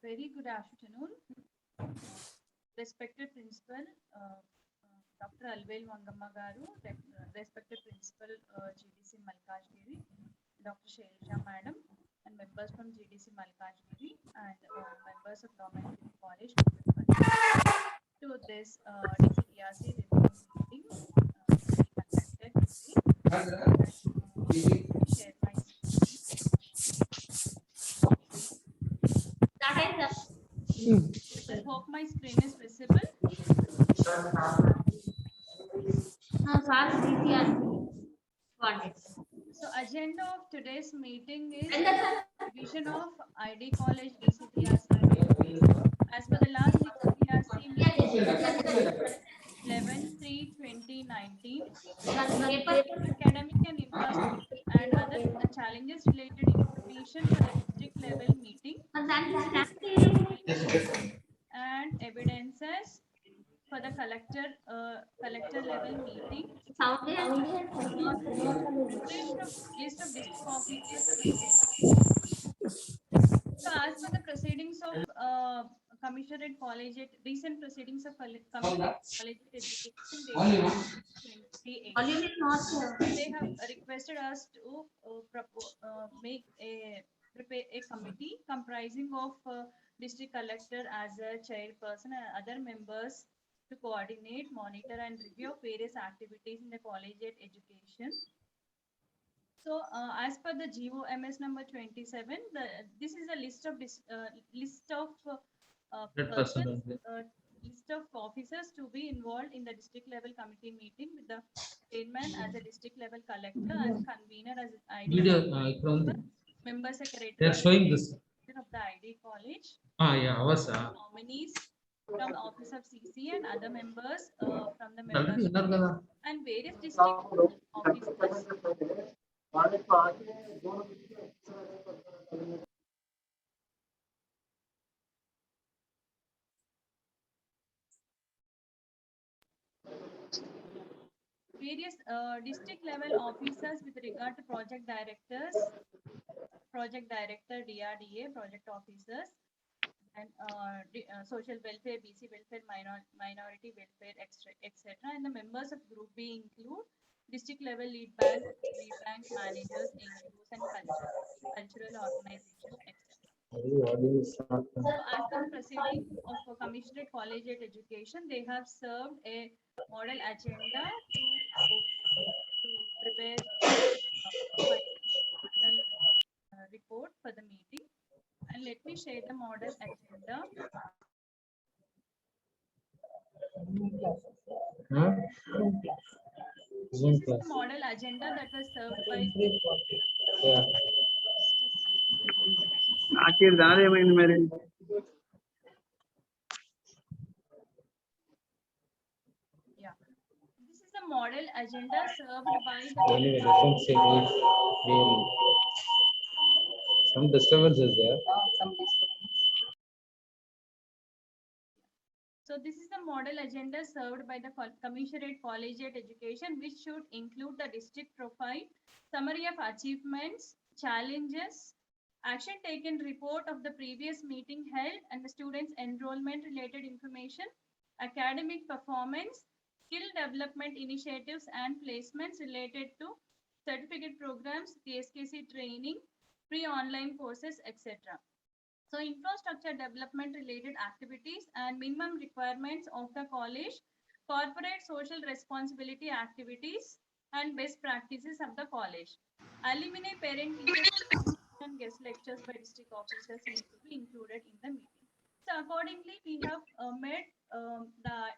Very good afternoon, respected Principal Dr. Alvel Mangamma Garu, respected Principal GDC Malkajgiri, Dr. Shailisha Madam, and members from GDC Malkajgiri and members of Government College to this DCTRC review meeting to be conducted today. Share my I hope my screen is visible. No, sir, So agenda of today's meeting is revision of ID College DCTRC. As per the last DCTRC meeting, 11/3/2019, academic and infrastructure and other challenges related information for the district level meeting and evidences for the collector level meeting. Preparation of list of district officers. So as per the proceedings of Commissioner College at recent proceedings of Commissioner College Education dated 28. They have requested us to prepare a committee comprising of district collector as a chairperson and other members to coordinate, monitor, and review various activities in the collegiate education. So, as per the GOMS number 27, this is a list of list of list of officers to be involved in the district level committee meeting with the chairman as a district level collector and convener as ID member secretary. They are showing this. Of the ID college. Yeah, ours. Nominees from office of CC and other members from the members and various district officers. Various district level officers with regard to project directors, project director, DRDA, project officers, and social welfare, BC welfare, minority welfare, etc. And the members of Group B include district level lead bank managers, NGOs, and cultural organizations, etc. So as per the proceeding of Commissioner College at Education, they have served a model agenda to prepare final report for the meeting. And let me share the model agenda. This is the model agenda that was served by. Yeah, this is the model agenda served by the. Anyway, some disturbance is there. So this is the model agenda served by the Commissionerate Collegiate Education, which should include the district profile, summary of achievements, challenges, action taken report of the previous meeting held and the students' enrollment related information, academic performance, skill development initiatives and placements related to certificate programs, TSKC training, free online courses, etc. So infrastructure development related activities and minimum requirements of the college, corporate social responsibility activities and best practices of the college. Alumni parent teachers and guest lectures by district officers need to be included in the meeting. So accordingly, we have met the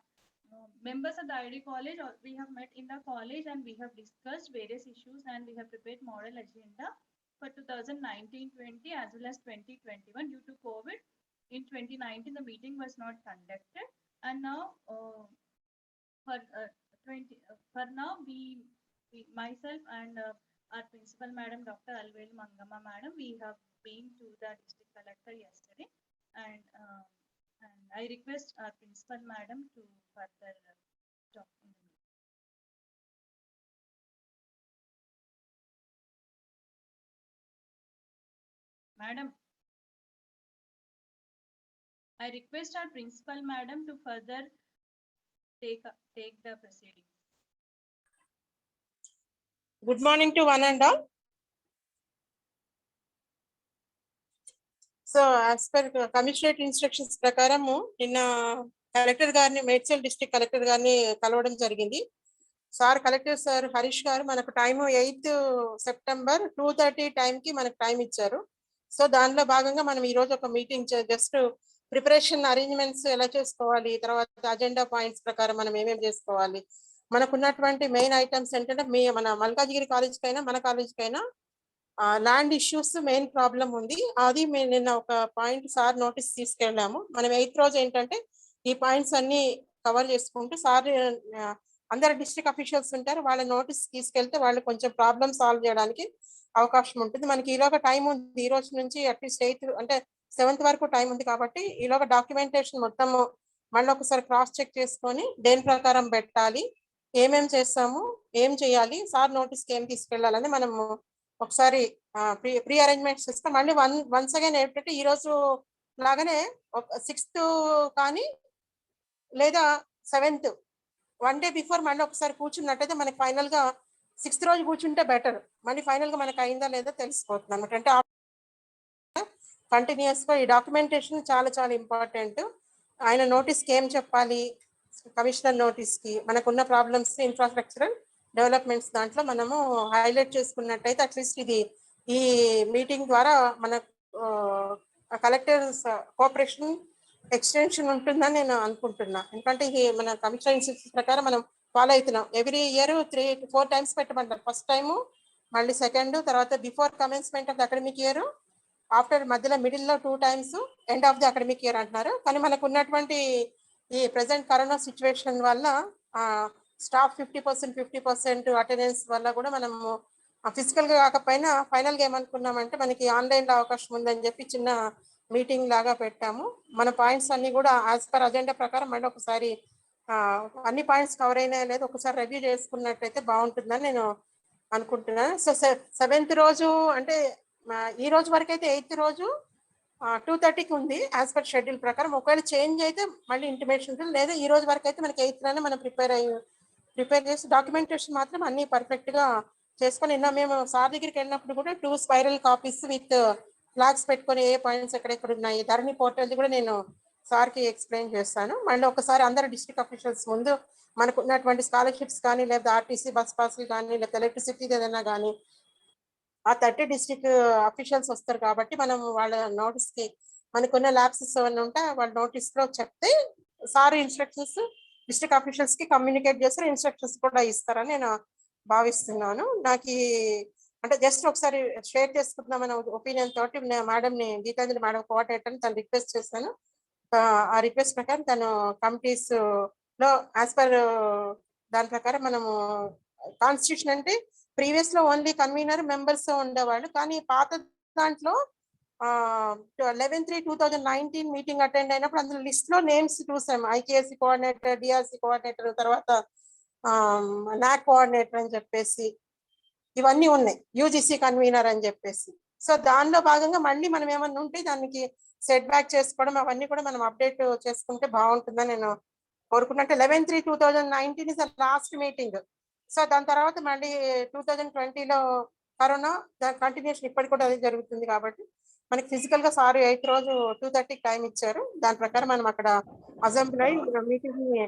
members of the ID college, or we have met in the college and we have discussed various issues and we have prepared model agenda for 2019-20 as well as 2021 due to COVID. In 2019, the meeting was not conducted, and now for now, myself and our principal, Madam Dr. Alvel Mangamma, Madam, we have been to the district collector yesterday, and I request our principal, Madam, to further talk in the meeting. Madam. I request our principal madam to further take the proceedings. Good morning to one and all. So as per commissionerate instructions ప్రకారము నిన్న collector గారిని Medchal district collector గారిని కలవడం జరిగింది. Sir collector sir Harish గారు మనకు time 8th September 2:30 టైంకి మనకు టైం ఇచ్చారు. సో దానిలో భాగంగా మనం ఈ రోజు ఒక మీటింగ్ జస్ట్ ప్రిపరేషన్ అరేంజ్మెంట్స్ ఎలా చేసుకోవాలి, తర్వాత అజెండా పాయింట్స్ ప్రకారం మనం ఏమేమి చేసుకోవాలి, మనకున్నటువంటి మెయిన్ ఐటమ్స్ ఏంటంటే మన మల్కాజ్గిరి కాలేజ్కైనా మన కాలేజ్కైనా ల్యాండ్ ఇష్యూస్ మెయిన్ ప్రాబ్లం ఉంది. అది మేము నిన్న ఒక పాయింట్ సార్ నోటీస్ తీసుకెళ్ళాము. మనం 8th రోజు ఏంటంటే ఈ పాయింట్స్ అన్ని కవర్ చేసుకుంటూ సార్ అందరు డిస్ట్రిక్ట్ అఫీషియల్స్ ఉంటారు, వాళ్ళ నోటీస్ తీసుకెళ్తే వాళ్ళు కొంచెం ప్రాబ్లమ్ సాల్వ్ చేయడానికి అవకాశం ఉంటుంది. మనకి ఈలోగా టైం ఉంది, ఈ రోజు నుంచి అట్లీస్ట్ 8th అంటే 7th వరకు టైం ఉంది కాబట్టి ఈలోగా డాక్యుమెంటేషన్ మొత్తం మళ్ళీ ఒకసారి క్రాస్ చెక్ చేసుకొని దేని ప్రకారం పెట్టాలి, ఏమేం చేస్తాము, ఏం చేయాలి, సార్ నోటీస్కి ఏం తీసుకెళ్ళాలని మనము ఒకసారి ప్రీ అరేంజ్మెంట్స్ చేస్తాం. మళ్ళీ వన్స్ అగైన్ ఏంటంటే ఈ రోజు లాగానే 6th కానీ లేదా 7th వన్ డే బిఫోర్ మళ్ళీ ఒకసారి కూర్చున్నట్టయితే మనకి ఫైనల్ గా 6th రోజు కూర్చుంటే బెటర్. మళ్ళీ ఫైనల్ గా మనకి అయిందా లేదా తెలిసిపోతుంది అనమాట. అంటే కంటిన్యూస్ గా ఈ డాక్యుమెంటేషన్ చాలా చాలా ఇంపార్టెంట్. ఆయన నోటీస్కి ఏం చెప్పాలి, కమిషనర్ నోటీస్కి మనకున్న ప్రాబ్లమ్స్ ఇన్ఫ్రాస్ట్రక్చరల్ డెవలప్మెంట్స్ దాంట్లో మనము హైలైట్ చేసుకున్నట్టయితే అట్లీస్ట్ ఇది ఈ మీటింగ్ ద్వారా మన కలెక్టర్ కోఆపరేషన్ ఎక్స్టెన్షన్ ఉంటుందని నేను అనుకుంటున్నా. ఎందుకంటే ఇది మన కమిషనర్ ఇన్స్ట్రక్షన్స్ ప్రకారం మనం ఫాలో అవుతున్నాం. ఎవ్రీ ఇయర్ 3-4 టైమ్స్ పెట్టమంటారు. ఫస్ట్ టైము, మళ్ళీ సెకండ్, తర్వాత before commencement of the academic year, after మధ్యలో మిడిల్లో 2 times, end of the academic year అంటున్నారు. కానీ మనకు ఉన్నటువంటి ఈ ప్రెసెంట్ కరోనా సిచ్యువేషన్ వల్ల స్టాఫ్ 50% అటెండెన్స్ వల్ల కూడా మనము ఫిజికల్ గా కాకపోయినా ఫైనల్ గా ఏమనుకున్నామంటే మనకి ఆన్లైన్ లో అవకాశం ఉందని చెప్పి చిన్న మీటింగ్ లాగా పెట్టాము. మన పాయింట్స్ అన్ని కూడా యాజ్ పర్ అజెండా ప్రకారం మళ్ళీ ఒకసారి అన్ని పాయింట్స్ కవర్ అయినాయో లేదో ఒకసారి రివ్యూ చేసుకున్నట్టయితే బాగుంటుందని నేను అనుకుంటున్నాను. సో 7th రోజు అంటే ఈ రోజు వరకు అయితే 8th రోజు 2:30కి ఉంది యాజ్ పర్ షెడ్యూల్ ప్రకారం. ఒకవేళ చేంజ్ అయితే మళ్ళీ ఇంటిమేషన్ ఉంటుంది, లేదా ఈ రోజు వరకు అయితే మనకి 8th లోనే మనం ప్రిపేర్ చేసి డాక్యుమెంటేషన్ మాత్రం అన్ని పర్ఫెక్ట్ గా చేసుకొని, నిన్న మేము సార్ దగ్గరికి వెళ్ళినప్పుడు కూడా 2 స్పైరల్ కాపీస్ విత్ ఫ్లాగ్స్ పెట్టుకొని ఏ పాయింట్స్ ఎక్కడెక్కడ ఉన్నాయి ధరణి పోర్టల్ కూడా నేను సార్కి ఎక్స్ప్లెయిన్ చేస్తాను. మళ్ళీ ఒకసారి అందరు డిస్ట్రిక్ట్ అఫీషియల్స్ ముందు మనకు ఉన్నటువంటి స్కాలర్షిప్స్ కానీ, లేదా ఆర్టీసీ బస్ పాస్లు కానీ, లేదా ఎలక్ట్రిసిటీ ఏదైనా కానీ ఆ 30 డిస్ట్రిక్ట్ అఫీషియల్స్ వస్తారు కాబట్టి మనం వాళ్ళ నోటీస్కి మనకున్న ల్యాబ్సెస్ ఏమైనా ఉంటే వాళ్ళ నోటీస్ లో చెప్తే సార్ ఇన్స్ట్రక్షన్స్ డిస్ట్రిక్ట్ అఫీషియల్స్ కి కమ్యూనికేట్ చేస్తారు, ఇన్స్ట్రక్షన్స్ కూడా ఇస్తారని నేను భావిస్తున్నాను. నాకు అంటే జస్ట్ ఒకసారి షేర్ చేసుకుంటున్నామన్న ఒపీనియన్ తోటి మేడంని గీతాంజలి మేడం కోఆర్డినేటర్ తను రిక్వెస్ట్ చేశాను. ఆ రిక్వెస్ట్ ప్రకారం తను కమిటీస్ లో యాజ్ పర్ దాని ప్రకారం మనము కాన్స్టిట్యూషన్ అంటే ప్రీవియస్ లో ఓన్లీ కన్వీనర్ మెంబర్స్ ఉండేవాళ్ళు, కానీ పాత దాంట్లో 11/3/2019 మీటింగ్ అటెండ్ అయినప్పుడు అందులో లిస్ట్ లో నేమ్స్ చూసాం. ఐకేఎస్సి కోఆర్డినేటర్, డిఆర్సి కోఆర్డినేటర్, తర్వాత నాక్ కోఆర్డినేటర్ అని చెప్పేసి ఇవన్నీ ఉన్నాయి, యూజీసీ కన్వీనర్ అని చెప్పేసి. సో దానిలో భాగంగా మళ్ళీ మనం ఏమన్నా ఉంటే దానికి సెట్ బ్యాక్ చేసుకోవడం అవన్నీ కూడా మనం అప్డేట్ చేసుకుంటే బాగుంటుందని నేను కోరుకున్నట్టు. 11/3/2019 ఇస్ లాస్ట్ మీటింగ్. సో దాని తర్వాత మళ్ళీ 2020లో కరోనా దాని కంటిన్యూషన్ ఇప్పటికి కూడా అదే జరుగుతుంది కాబట్టి మనకి ఫిజికల్ గా సార్ 8th రోజు 2:30కి టైం ఇచ్చారు. దాని ప్రకారం మనం అక్కడ అసెంబ్లీ అయి మీటింగ్ ని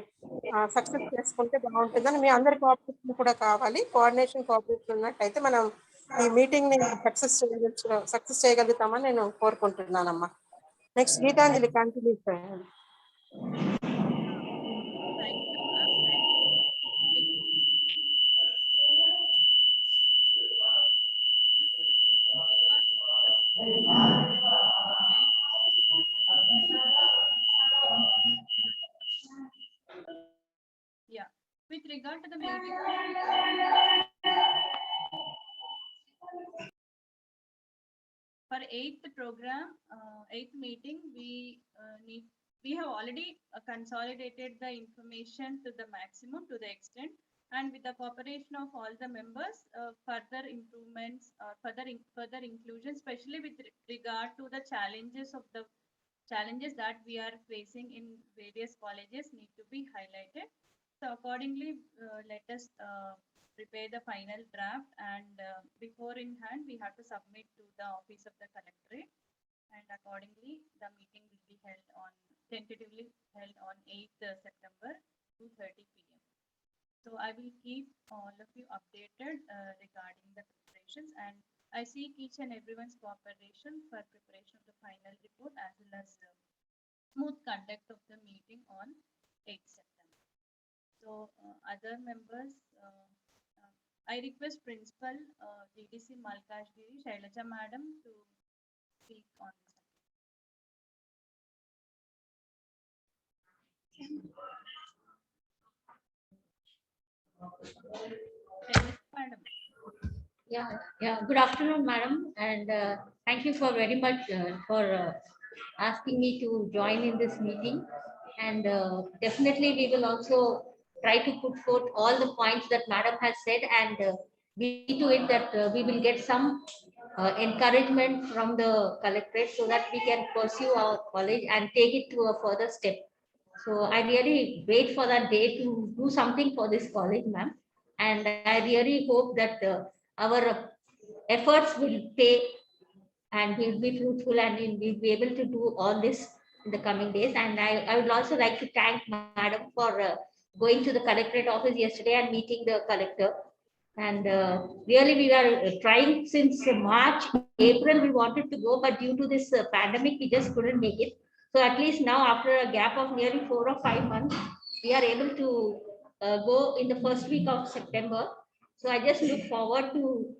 సక్సెస్ చేసుకుంటే బాగుంటుందని మీ అందరి కోఆపరేషన్ కూడా కావాలి. కోఆర్డినేషన్ కోఆపరేషన్ ఉన్నట్టయితే మనం ఈ మీటింగ్ ని సక్సెస్ చేయగలుగుతామని నేను కోరుకుంటున్నానమ్మా. నెక్స్ట్ గీతాంజలి కంటిన్యూ చేయండి. Yeah, with regard to the meeting for 8th program, 8th meeting, we have already consolidated the information to the maximum, to the extent, and with the cooperation of all the members, further improvements, further inclusion, especially with regard to the challenges of the challenges that we are facing in various colleges need to be highlighted. So accordingly, let us prepare the final draft, and before in hand, we have to submit to the office of the collectorate, and accordingly, the meeting will be held on, tentatively held on 8th September, 2:30 p.m. So I will keep all of you updated regarding the preparations, and I seek each and everyone's cooperation for preparation of the final report as well as smooth conduct of the meeting on 8th September. So other members, I request Principal GDC Malkashgiri Shailaja Madam to speak on this. Shailaja Madam. Yeah. Good afternoon, madam, and thank you for very much for asking me to join in this meeting. And definitely, we will also try to put forth all the points that madam has said, and see to it that we will get some encouragement from the collectorate so that we can pursue our college and take it to a further step. So I really wait for that day to do something for this college, ma'am. And I really hope that our efforts will pay and will be fruitful, and we'll be able to do all this in the coming days. And I would also like to thank madam for going to the collectorate office yesterday and meeting the collector. And really, we are trying since March, April, we wanted to go, but due to this pandemic, we just couldn't make it. So at least now, after a gap of nearly 4 or 5 months, we are able to go in the first week of September. So I just look forward to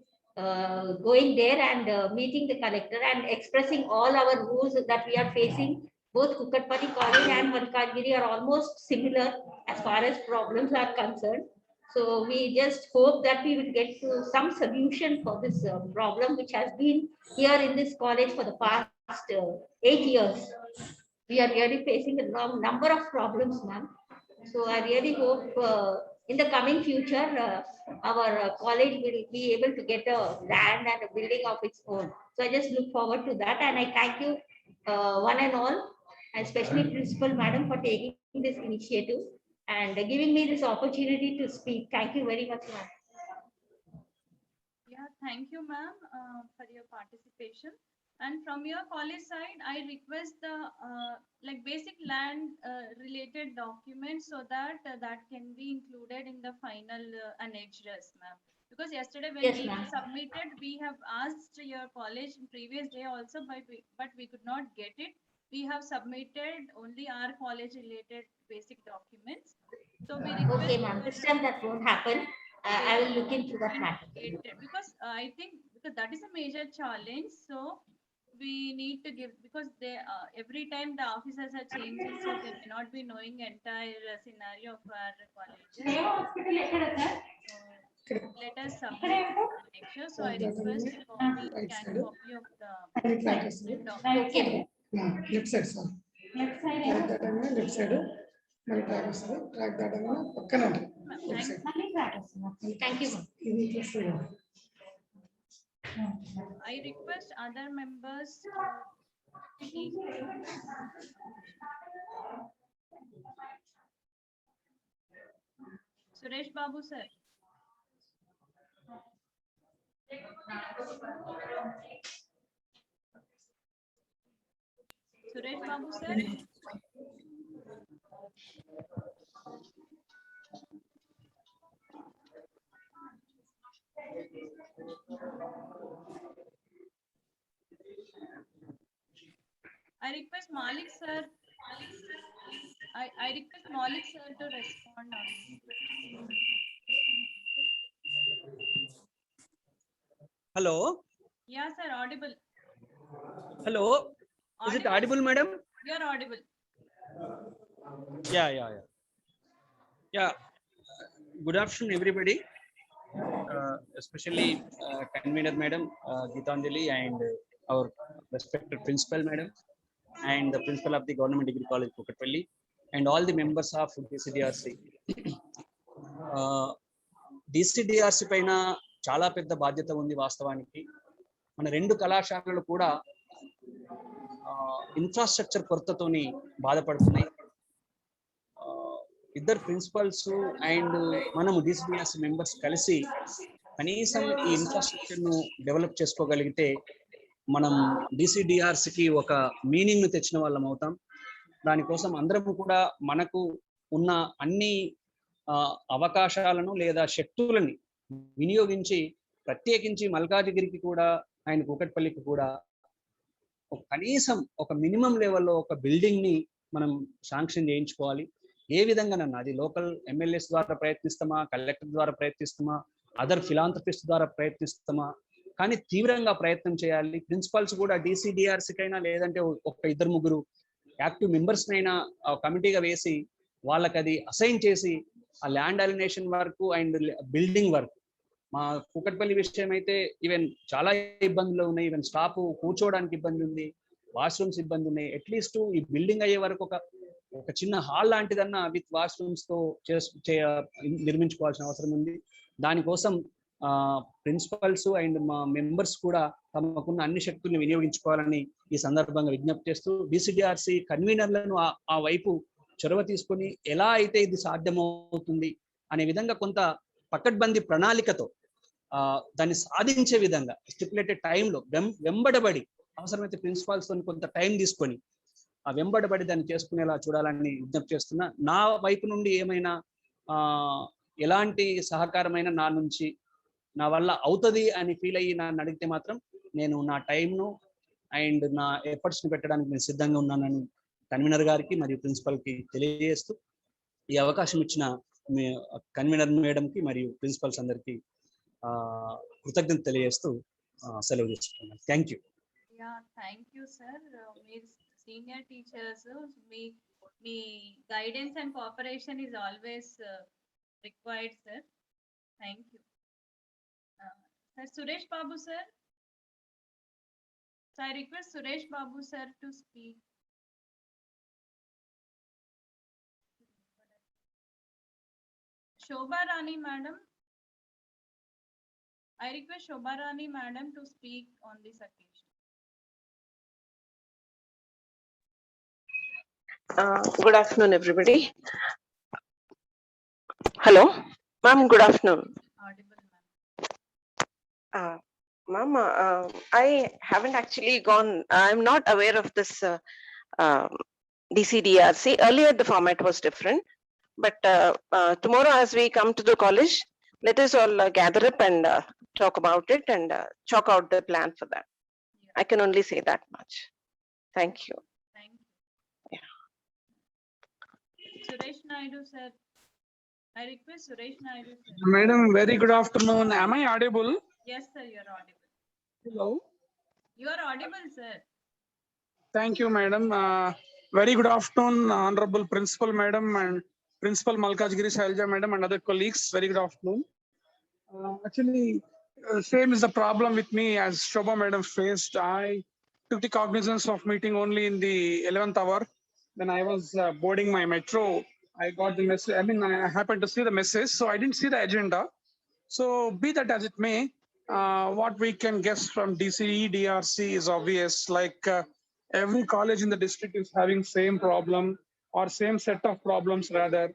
going there and meeting the collector and expressing all our rules that we are facing. Both Kukatpally College and Malkashgiri are almost similar as far as problems are concerned. So we just hope that we will get to some solution for this problem, which has been here in this college for the past 8 years. We are really facing a long number of problems, ma'am. So I really hope in the coming future, our college will be able to get a land and a building of its own. So I just look forward to that, and I thank you one and all, especially Principal Madam, for taking this initiative and giving me this opportunity to speak. Thank you very much, ma'am. Yeah, thank you, ma'am, for your participation. And from your college side, I request the like basic land related documents so that that can be included in the final annexed, ma'am. Because yesterday when Yes, we ma'am. submitted, we have asked your college previous day also, but we could not get it. We have submitted only our college related basic documents. So we request Okay, ma'am. This time that won't happen. I will look into that matter. because I think because that is a major challenge. So we need to give, because they every time the officers are changing, so they may not be knowing entire scenario of our colleges. So let us submit next year. So I request a copy, scanned copy of the document. Okay. Left side sir track that అనగా left side మరి track వస్తుంది track that అనగా పక్కన ఉంటుంది left side Thank you, ma'am. ఇది ఇట్లా వస్తుంది I request other members to speak. Suresh Babu sir. Suresh Babu sir. I request Malik sir. I request Malik sir to respond on this. Hello. Yeah, sir, audible. Hello. Is it audible, madam? You're audible. Yeah. Good afternoon, everybody. Especially convener madam Gitanjali and our respected principal madam and the principal of the Government Degree College Kukatpally and all the members of DCDRC. DCDRC పైన చాలా పెద్ద బాధ్యత ఉంది వాస్తవానికి. మన రెండు కళాశాలలు కూడా ఇన్ఫ్రాస్ట్రక్చర్ కొరతతోని బాధపడుతున్నాయి. ఇద్దరు ప్రిన్సిపల్స్ అండ్ మనము DCDRC మెంబర్స్ కలిసి కనీసం ఈ ఇన్ఫ్రాస్ట్రక్చర్ ను డెవలప్ చేసుకోగలిగితే మనం DCDRCకి ఒక మీనింగ్ ను తెచ్చిన వాళ్ళం అవుతాం. దానికోసం అందరం కూడా మనకు ఉన్న అన్ని అవకాశాలను లేదా శక్తులని వినియోగించి ప్రత్యేకించి మల్కాజిగిరికి కూడా అండ్ కూకట్పల్లికి కూడా కనీసం ఒక మినిమం లెవెల్లో ఒక బిల్డింగ్ ని మనం శాంక్షన్ చేయించుకోవాలి. ఏ విధంగా నన్ను అది లోకల్ ఎమ్మెల్యేస్ ద్వారా ప్రయత్నిస్తామా, కలెక్టర్ ద్వారా ప్రయత్నిస్తామా, అదర్ ఫిలాంథ్రపిస్ట్ ద్వారా ప్రయత్నిస్తామా, కానీ తీవ్రంగా ప్రయత్నం చేయాలి. ప్రిన్సిపల్స్ కూడా DCDRCకైనా లేదంటే ఒక ఇద్దరు ముగ్గురు యాక్టివ్ మెంబర్స్ నైనా కమిటీగా వేసి వాళ్ళకి అది అసైన్ చేసి ఆ ల్యాండ్ అలినేషన్ వరకు అండ్ బిల్డింగ్ వరకు. మా కూకట్పల్లి విషయం అయితే ఈవెన్ చాలా ఇబ్బందులు ఉన్నాయి. ఈవెన్ స్టాఫ్ కూర్చోవడానికి ఇబ్బంది ఉంది, వాష్రూమ్స్ ఇబ్బంది ఉన్నాయి. అట్లీస్ట్ ఈ బిల్డింగ్ అయ్యే వరకు ఒక చిన్న హాల్ లాంటిదన్నా విత్ వాష్రూమ్స్ తో నిర్మించుకోవాల్సిన అవసరం ఉంది. దానికోసం ప్రిన్సిపల్స్ అండ్ మా మెంబర్స్ కూడా తమకున్న అన్ని శక్తుల్ని వినియోగించుకోవాలని ఈ సందర్భంగా విజ్ఞప్తి చేస్తూ DCDRC కన్వీనర్లను ఆ వైపు చొరవ తీసుకొని ఎలా అయితే ఇది సాధ్యమవుతుంది అనే విధంగా కొంత పకడ్బందీ ప్రణాళికతో దాన్ని సాధించే విధంగా స్టిపులేటెడ్ టైంలో వెంబడబడి అవసరమైతే ప్రిన్సిపాల్స్ కొంత టైం తీసుకొని ఆ వెంబడబడి దాన్ని చేసుకునేలా చూడాలని విజ్ఞప్తి చేస్తున్నా. నా వైపు నుండి ఏమైనా ఎలాంటి సహకారమైన నా నుంచి నా వల్ల అవుతుంది అని ఫీల్ అయ్యి నన్ను అడిగితే మాత్రం నేను నా టైంను అండ్ నా ఎఫర్ట్స్ని పెట్టడానికి నేను సిద్ధంగా ఉన్నానని కన్వీనర్ గారికి మరియు ప్రిన్సిపల్కి తెలియజేస్తూ ఈ అవకాశం ఇచ్చిన కన్వీనర్ మేడంకి మరియు ప్రిన్సిపల్స్ అందరికీ కృతజ్ఞత తెలియజేస్తూ సెలవు తీసుకున్నాను. Thank you. Thank you sir. మీరు సీనియర్ టీచర్స్, మీ guidance and cooperation is always required sir. Thank you sir. Suresh Babu sir, I request Suresh Babu sir to speak. Shobha Rani madam, I request Shobha Rani madam to speak on this occasion. Good afternoon, everybody. Hello, ma'am. Good afternoon. Audible, ma'am. Ma'am, I haven't actually gone. I'm not aware of this DCDRC. Earlier, the format was different. But tomorrow, as we come to the college, let us all gather up and talk about it and chalk out the plan for that. Yeah. I can only say that much. Thank you. Thank you. Yeah. Suresh Naidu sir, I request Suresh Naidu sir. Madam, very good afternoon. Am I audible? Yes sir, you are audible. Hello. You are audible sir. Thank you, madam. Very good afternoon, honorable principal madam and principal Malkajgiri Shailaja madam and other colleagues. Very good afternoon. Actually, same is the problem with me as Shobha madam faced. I took the cognizance of meeting only in the 11th hour. Then I was boarding my metro. I got the message. I mean, I happened to see the message, so I didn't see the agenda. So be that as it may, what we can guess from DCDRC is obvious. Like every college in the district is having same problem or same set of problems rather.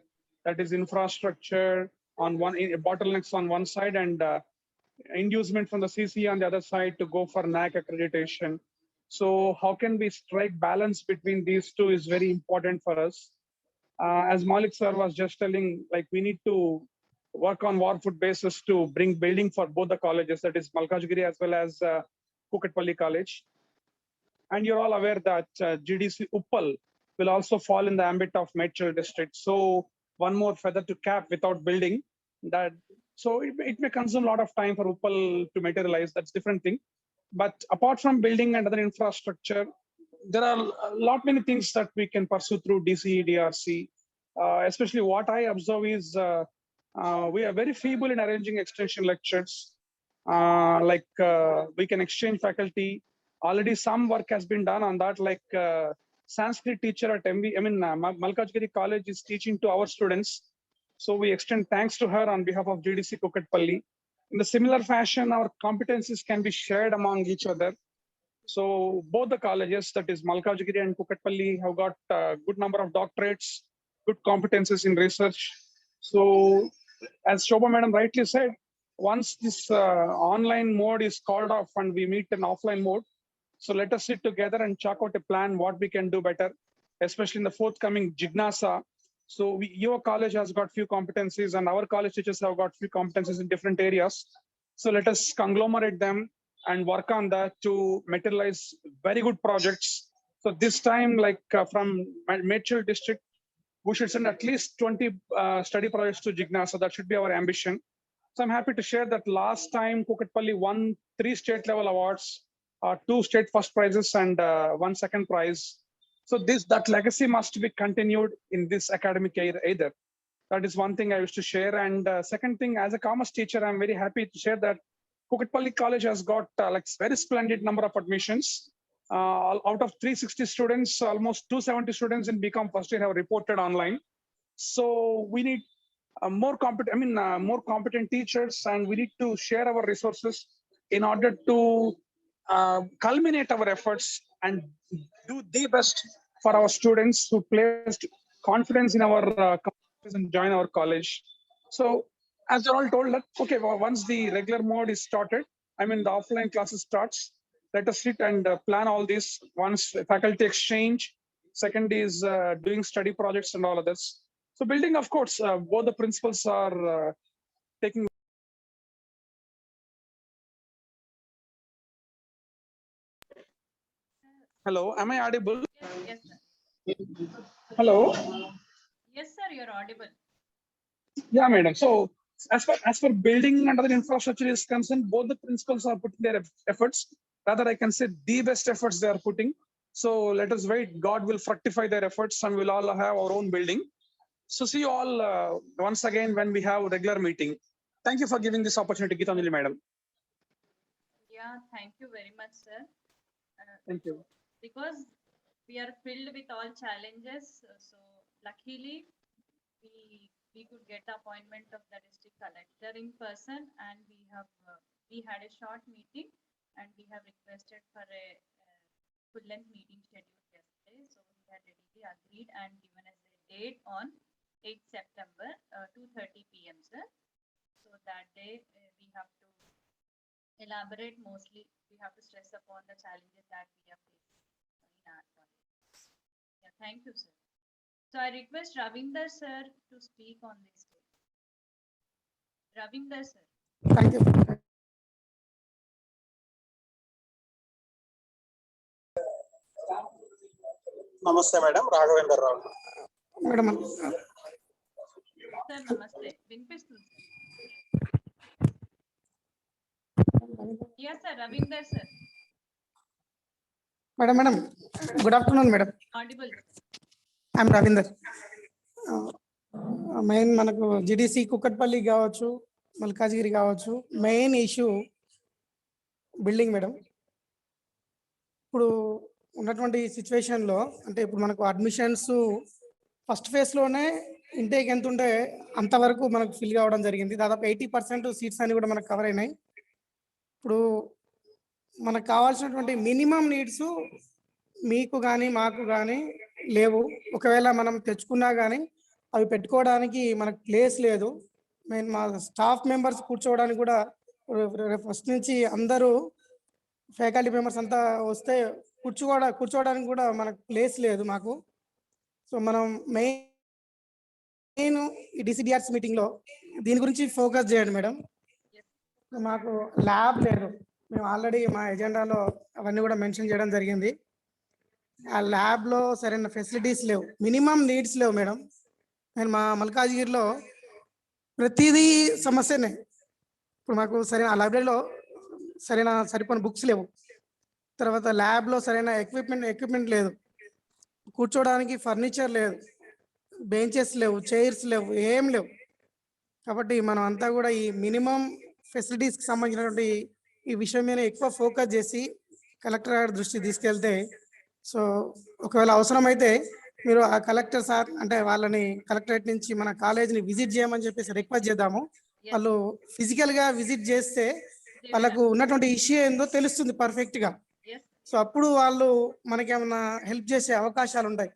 That is infrastructure on one, bottlenecks on one side and inducement from the CC on the other side to go for NAC accreditation. So how can we strike balance between these two is very important for us. As Malik sir was just telling, like we need to work on war foot basis to bring building for both the colleges, that is Malkajgiri as well as Kukatpalli College. And you're all aware that GDC Uppal will also fall in the ambit of Medchal district. So one more feather to cap without building that. So it may consume a lot of time for Uppal to materialize. That's different thing. But apart from building and other infrastructure, there are a lot many things that we can pursue through DCDRC. Especially what I observe is we are very feeble in arranging extension lectures. We can exchange faculty. Already some work has been done on that, like Sanskrit teacher at Malkajgiri College is teaching to our students. So we extend thanks to her on behalf of GDC Kukatpalli. In the similar fashion, our competencies can be shared among each other. So both the colleges, that is Malkajgiri and Kukatpalli, have got a good number of doctorates, good competences in research. So as Shobha Madam rightly said, once this online mode is called off and we meet in offline mode, so let us sit together and chalk out a plan what we can do better, especially in the forthcoming Jignasa. So your college has got few competencies and our college teachers have got few competencies in different areas. So let us conglomerate them and work on that to materialize very good projects. So this time, like from Medchil district, we should send at least 20 study projects to Jignasa. That should be our ambition. So I'm happy to share that last time Kukatpalli won 3 state level awards, 2 state first prizes and 1 second prize. So that legacy must be continued in this academic year either. That is one thing I wish to share. And second thing, as a commerce teacher, I'm very happy to share that Kukatpalli College has got like very splendid number of admissions. Out of 360 students, almost 270 students in BCom first year have reported online. So we need more competent teachers, and we need to share our resources in order to culminate our efforts and do the best for our students who placed confidence in our and join our college. So as you're all told that, okay, well, once the regular mode is started, the offline classes starts, let us sit and plan all this. Once faculty exchange, second is doing study projects and all of this. So building, of course, both the principals are taking. Hello, am I audible? Yes, sir. Hello. Yes, sir, you're audible. Yeah, madam. So as for building and other infrastructure is concerned, both the principals are putting their efforts. Rather, I can say the best efforts they are putting. So let us wait. God will fructify their efforts, and we'll all have our own building. So see you all once again when we have a regular meeting. Thank you for giving this opportunity, Geetanjali madam. Yeah, thank you very much, sir. Thank you. Because we are filled with all challenges, so luckily we could get the appointment of the district collector in person, and we had a short meeting, and we have requested for a full-length meeting schedule yesterday. So we had readily agreed and given us a date on 8th September, 2:30 p.m. sir. So that day we have to elaborate mostly. We have to stress upon the challenges that we are facing in our college. Yeah, thank you, sir. So I request Ravinder sir to speak on this. Ravinder sir. Thank you. Namaste, madam. Raghavendra Rao. Madam. Sir, namaste. Vinpistundi. Yes, sir. Ravinder sir. Madam. Good afternoon, madam. Audible. I'm Ravinder. Main మనకు జిడిసి కుక్కట్పల్లి కావచ్చు, మల్కాజ్గిరి కావచ్చు, main issue building madam. ఇప్పుడు ఉన్నటువంటి సిచ్యువేషన్లో అంటే ఇప్పుడు మనకు admissions first ఫేజ్లోనే intake ఎంత ఉంటే అంతవరకు మనకు ఫిల్ కావడం జరిగింది. దాదాపు 80% సీట్స్ అన్ని కూడా మనకు కవర్ అయినాయి. ఇప్పుడు మనకు కావాల్సినటువంటి మినిమం నీడ్స్ మీకు కానీ మాకు కానీ లేవు. ఒకవేళ మనం తెచ్చుకున్నా కానీ అవి పెట్టుకోవడానికి మనకు ప్లేస్ లేదు. మెయిన్ మా స్టాఫ్ మెంబర్స్ కూర్చోవడానికి కూడా ఫస్ట్ నుంచి అందరూ ఫ్యాకల్టీ మెంబర్స్ అంతా వస్తే కూర్చోవడానికి కూడా మనకు ప్లేస్ లేదు మాకు. సో మనం మెయిన్ ఈ డిసిడిఆర్స్ మీటింగ్లో దీని గురించి ఫోకస్ చేయండి మేడం. మాకు ల్యాబ్ లేదు. మేము ఆల్రెడీ మా ఎజెండాలో అవన్నీ కూడా మెన్షన్ చేయడం జరిగింది. ఆ ల్యాబ్లో సరైన ఫెసిలిటీస్ లేవు, మినిమం నీడ్స్ లేవు మేడం. నేను మా మల్కాజ్గిరిలో ప్రతిదీ సమస్యనే. ఇప్పుడు మాకు సరైన ఆ లైబ్రరీలో సరిపోయిన బుక్స్ లేవు, తర్వాత ల్యాబ్లో సరైన ఎక్విప్మెంట్ లేదు, కూర్చోవడానికి ఫర్నిచర్ లేదు, బెంచెస్ లేవు, చైర్స్ లేవు, ఏం లేవు. కాబట్టి మనం అంతా కూడా ఈ మినిమం ఫెసిలిటీస్కి సంబంధించినటువంటి ఈ విషయం మీద ఎక్కువ ఫోకస్ చేసి కలెక్టర్ గారి దృష్టికి తీసుకెళ్తే, సో ఒకవేళ అవసరమైతే మీరు ఆ కలెక్టర్ సార్ అంటే వాళ్ళని కలెక్టరేట్ నుంచి మన కాలేజీని విజిట్ చేయమని చెప్పేసి రిక్వెస్ట్ చేద్దాము. వాళ్ళు ఫిజికల్గా విజిట్ చేస్తే వాళ్ళకు ఉన్నటువంటి ఇష్యూ ఏందో తెలుస్తుంది పర్ఫెక్ట్గా. సో అప్పుడు వాళ్ళు మనకేమన్నా హెల్ప్ చేసే అవకాశాలు ఉంటాయి.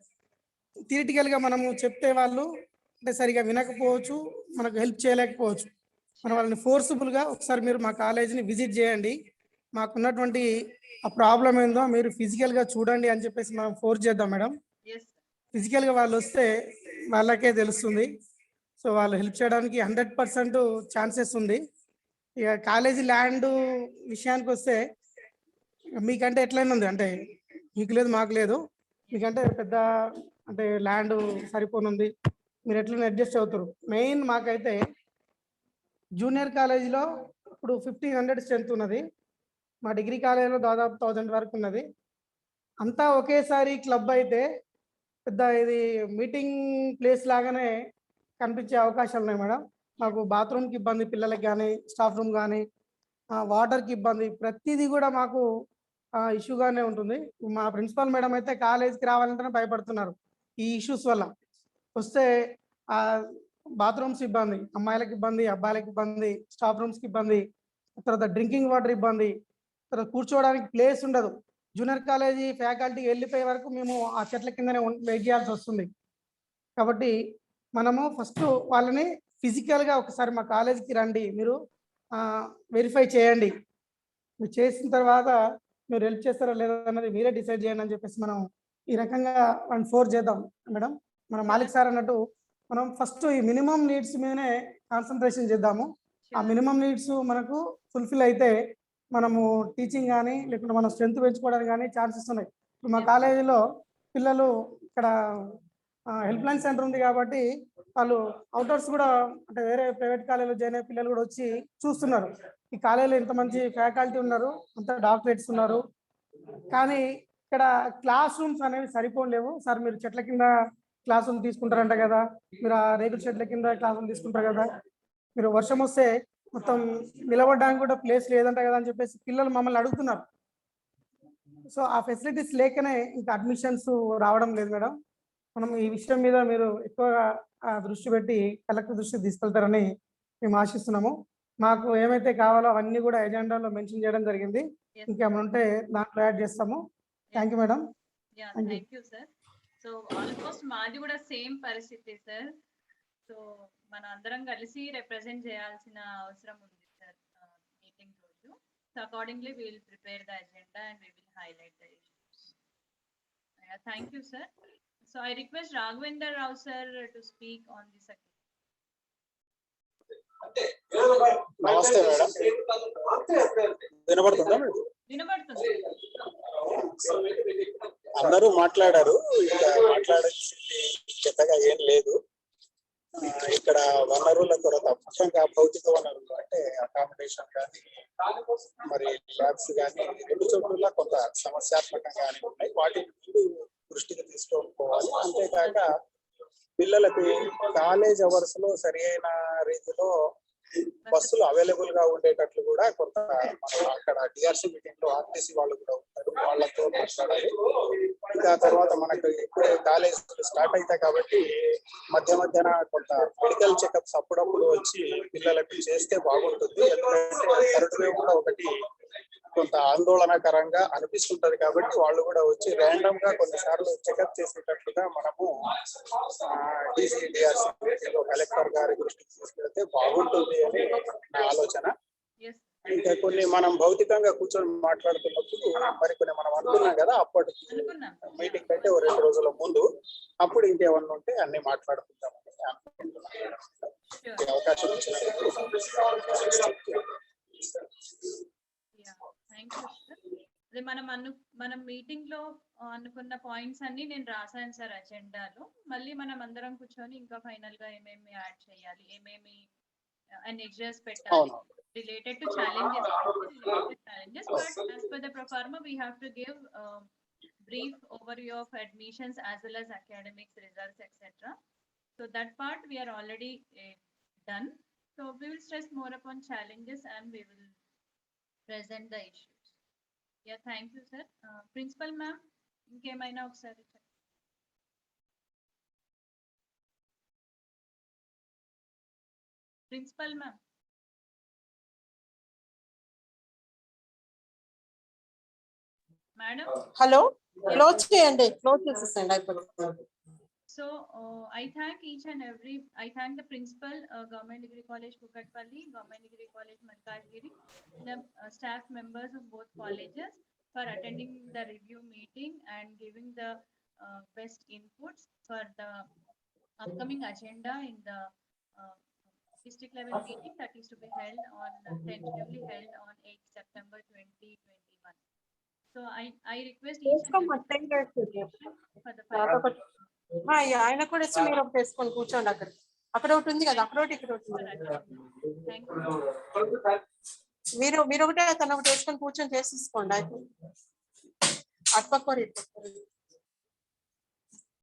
థియరిటికల్గా మనము చెప్తే వాళ్ళు అంటే సరిగా వినకపోవచ్చు, మనకు హెల్ప్ చేయలేకపోవచ్చు. మనం వాళ్ళని ఫోర్స్ఫుల్గా ఒకసారి మీరు మా కాలేజీని విజిట్ చేయండి, మాకున్నటువంటి ఆ ప్రాబ్లం ఏందో మీరు ఫిజికల్గా చూడండి అని చెప్పేసి మనం ఫోర్స్ చేద్దాం మేడం. Yes, sir. ఫిజికల్గా వాళ్ళు వస్తే వాళ్ళకే తెలుస్తుంది. సో వాళ్ళు హెల్ప్ చేయడానికి 100% ఛాన్సెస్ ఉంది. ఇక కాలేజీ ల్యాండ్ విషయానికి వస్తే మీకంటే ఎట్లయినా ఉంది, అంటే మీకు లేదు మాకు లేదు, మీకంటే పెద్ద అంటే ల్యాండ్ సరిపోనుంది, మీరు ఎట్లైనా అడ్జస్ట్ అవుతారు. మెయిన్ మాకైతే జూనియర్ కాలేజీలో ఇప్పుడు 1500 స్ట్రెంత్ ఉన్నది, మా డిగ్రీ కాలేజీలో దాదాపు 1000 వరకు ఉన్నది. అంతా ఒకేసారి క్లబ్ అయితే పెద్ద ఇది మీటింగ్ ప్లేస్ లాగానే కనిపించే అవకాశాలు ఉన్నాయి మేడం. మాకు బాత్రూమ్కి ఇబ్బంది, పిల్లలకి కానీ స్టాఫ్ రూమ్ కానీ, వాటర్కి ఇబ్బంది, ప్రతిదీ కూడా మాకు ఇష్యూగానే ఉంటుంది. మా ప్రిన్సిపల్ మేడం అయితే కాలేజీకి రావాలంటేనే భయపడుతున్నారు ఈ ఇష్యూస్ వల్ల. వస్తే బాత్రూమ్స్ ఇబ్బంది, అమ్మాయిలకు ఇబ్బంది, అబ్బాయిలకు ఇబ్బంది, స్టాఫ్ రూమ్స్కి ఇబ్బంది, తర్వాత డ్రింకింగ్ వాటర్ ఇబ్బంది, తర్వాత కూర్చోవడానికి ప్లేస్ ఉండదు. జూనియర్ కాలేజీ ఫ్యాకల్టీ వెళ్ళిపోయే వరకు మేము ఆ చెట్ల కిందనే వెయిట్ చేయాల్సి వస్తుంది. కాబట్టి మనము ఫస్ట్ వాళ్ళని ఫిజికల్గా ఒకసారి మా కాలేజీకి రండి, మీరు వెరిఫై చేయండి, మీరు చేసిన తర్వాత మీరు హెల్ప్ చేస్తారా లేదా అన్నది మీరే డిసైడ్ చేయండి అని చెప్పేసి మనం ఈ రకంగా ఫోర్స్ చేద్దాం మేడం. మన మాలిక్ సార్ అన్నట్టు మనం ఫస్ట్ ఈ మినిమం నీడ్స్ మీదనే కాన్సన్ట్రేషన్ చేద్దాము. ఆ మినిమం నీడ్స్ మనకు ఫుల్ఫిల్ అయితే మనము టీచింగ్ కానీ లేకుంటే మనం స్ట్రెంత్ పెంచుకోవడానికి కానీ ఛాన్సెస్ ఉన్నాయి. ఇప్పుడు మా కాలేజీలో పిల్లలు ఇక్కడ హెల్ప్ లైన్ సెంటర్ ఉంది కాబట్టి వాళ్ళు అవుటర్స్ కూడా అంటే వేరే ప్రైవేట్ కాలేజీలో జాయిన్ అయ్యే పిల్లలు కూడా వచ్చి చూస్తున్నారు, ఈ కాలేజీలో ఇంత మంచి ఫ్యాకల్టీ ఉన్నారు, అంత డాక్టరేట్స్ ఉన్నారు, కానీ ఇక్కడ క్లాస్ రూమ్స్ అనేవి సరిపోలేవు సార్. మీరు చెట్ల కింద క్లాస్ రూమ్ తీసుకుంటారంట కదా, మీరు ఆ రేకుల చెట్ల కింద క్లాస్ రూమ్ తీసుకుంటారు కదా, మీరు వర్షం వస్తే మొత్తం నిలబడడానికి కూడా ప్లేస్ లేదంట కదా అని చెప్పేసి పిల్లలు మమ్మల్ని అడుగుతున్నారు. సో ఆ ఫెసిలిటీస్ లేకనే ఇంకా అడ్మిషన్స్ రావడం లేదు మేడం. మనం ఈ విషయం మీద మీరు ఎక్కువగా దృష్టి పెట్టి కలెక్టర్ దృష్టికి తీసుకెళ్తారని మేము ఆశిస్తున్నాము. మాకు ఏమైతే కావాలో అవన్నీ కూడా ఎజెండాలో మెన్షన్ చేయడం జరిగింది, ఇంకేమైనా ఉంటే దాంట్లో యాడ్ చేస్తాము. Thank you madam. Thank you sir. So almost మాది కూడా సేమ్ పరిస్థితి సార్. సో మన అందరం కలిసి రిప్రజెంట్ చేయాల్సిన అవసరం ఉంది సార్ మీటింగ్ రోజు. So accordingly we will prepare the agenda and we will highlight the issues. Thank you sir. So I request Raghavendra Rao sir to speak on this. నమస్తే madam, వినపడుతుందా madam? వినబడుతుంది. అందరూ మాట్లాడారు, ఇంకా మాట్లాడాల్సింది పెద్దగా ఏం లేదు. ఇక్కడ వనరుల కొరత, ముఖ్యంగా భౌతిక వనరులు అంటే అకామిడేషన్ కానీ మరి ల్యాబ్స్ కానీ రెండు చోట్ల కొంత సమస్యాత్మకంగానే ఉన్నాయి. వాటిని ముందు దృష్టికి తీసుకోవాలి. అంతేకాక పిల్లలకు కాలేజ్ అవర్స్ లో సరి అయిన రీతిలో బస్సులు అవైలబుల్ గా ఉండేటట్లు కూడా కొంత అక్కడ డిఆర్సీ మీటింగ్ లో ఆర్టీసీ వాళ్ళు కూడా ఉంటారు, వాళ్ళతో మాట్లాడాలి. ఇంకా తర్వాత మనకు ఇప్పుడే కాలేజ్ స్టార్ట్ అవుతాయి కాబట్టి మధ్యన కొంత మెడికల్ చెకప్స్ అప్పుడప్పుడు వచ్చి పిల్లలకు చేస్తే బాగుంటుంది. ఎందుకంటే థర్డ్ వేవ్ కూడా ఒకటి కొంత ఆందోళనకరంగా అనిపిస్తుంటది కాబట్టి వాళ్ళు కూడా వచ్చి ర్యాండమ్ గా కొన్నిసార్లు చెకప్ చేసేటట్లుగా మనము డిఆర్సీ కలెక్టర్ గారి దృష్టికి తీసుకెళ్తే బాగుంటుంది అని నా ఆలోచన. ఇంకా కొన్ని మనం భౌతికంగా కూర్చొని మాట్లాడుతున్నప్పుడు మరి మనం అనుకున్నాం కదా అప్పటికి మీటింగ్ కంటే ఓ 2 రోజుల ముందు, అప్పుడు ఇంకేమన్నా ఉంటే అన్ని మాట్లాడుకుంటామని అవకాశం ఇచ్చినందుకు. అదే మనం మీటింగ్ లో అనుకున్న పాయింట్స్ అన్ని నేను రాసాను సార్ అజెండాలో. మళ్ళీ మనం అందరం కూర్చొని ఇంకా ఫైనల్ గా ఏమేమి యాడ్ చేయాలి, ఏమేమి ఎగ్జామ్స్ పెట్టాలి related to challenges. But as per the proforma we have to give brief overview of admissions as well as academics results etc. So that part we are already done. So we will stress more upon challenges and we will present the issues. Yeah, thank you sir. Principal ma'am, ఇంకేమైనా ఒకసారి principal ma'am. Madam, hello close చేయండి, close చేసేసండి అయిపోతుంది. so I thank each and every, I thank the principal, Government Degree College Kukatpalli, Government Degree College Malkajgiri, the staff members of both colleges for attending the review meeting and giving the best inputs for the upcoming agenda in the district level meeting that is to be held on, tentatively held on 8th September 2021. So I request each and every for the final ఆయన కూడా ఇస్తే మీరు ఒకటి వేసుకొని కూర్చోండి. అక్కడ అక్కడ ఒకటి ఉంది కదా, అక్కడ ఒకటి ఇక్కడ ఒకటి ఉంది. thank you. మీరు ఒకటే తను ఒకటి వేసుకొని కూర్చొని చేసేసుకోండి. అయిపోయింది. అటుపక్క ఇటుపక్క